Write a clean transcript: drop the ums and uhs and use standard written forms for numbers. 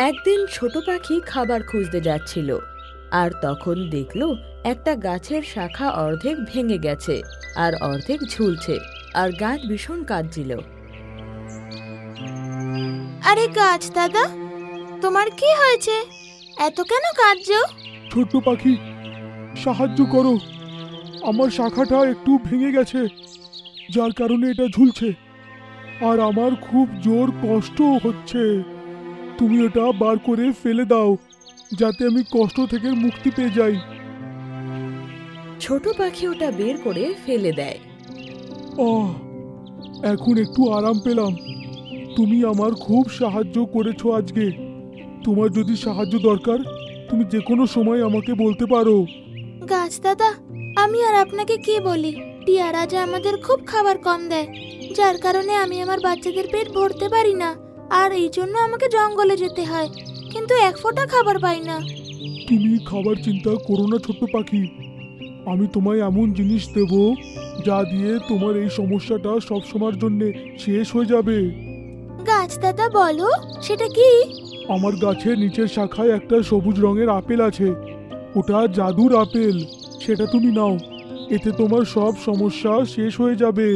একদিন ছোট পাখি খাবার খুঁজতে যাচ্ছিল, আর তখন দেখলো একটা গাছের শাখা অর্ধেক ভেঙে গেছে আর অর্ধেক ঝুলছে, আর গাছ ভীষণ কাঁদছিল। আরে গাছ দাদা, তোমার কি হয়েছে? এত কেন কাঁদছো? ছোট্ট পাখি, সাহায্য করো। আমার শাখাটা একটু ভেঙে গেছে, যার কারণে এটা ঝুলছে, আর আমার খুব জোর কষ্ট হচ্ছে। তুমি এটা বার করে ফেলে দাও, যাতে আমি কষ্ট থেকে মুক্তি পেয়ে যাই। ছোট পাখি ওটা বের করে ফেলে দেয়। আহ, এখন একটু আরাম পেলাম। তুমি আমার খুব সাহায্য করেছো আজকে। তোমার যদি সাহায্য দরকার, তুমি যে কোনো সময় আমাকে বলতে পারো। গাছ দাদা, আমি আর আপনাকে কি বলি, টিয়া রাজা আমাদের খুব খাবার কম দেয়, যার কারণে আমি আমার বাচ্চাদের পেট ভরতে পারি না, আর এই জন্য আমাকে জঙ্গলে যেতে হয়, কিন্তু এক ফোঁটা খাবার পাই না। তুমি খাবার চিন্তা করো না ছোট্ট পাখি। আমি তোমায় এমন জিনিস দেব যা দিয়ে তোমার এই সমস্যাটা সবসময়ের জন্য শেষ হয়ে যাবে। গাছ দাদা বলো, সেটা কি? আমার গাছের নিচের শাখায় একটা সবুজ রঙের আপেল আছে। ওটা জাদুর আপেল। সেটা তুমি নাও, এতে তোমার সব সমস্যা শেষ হয়ে যাবে।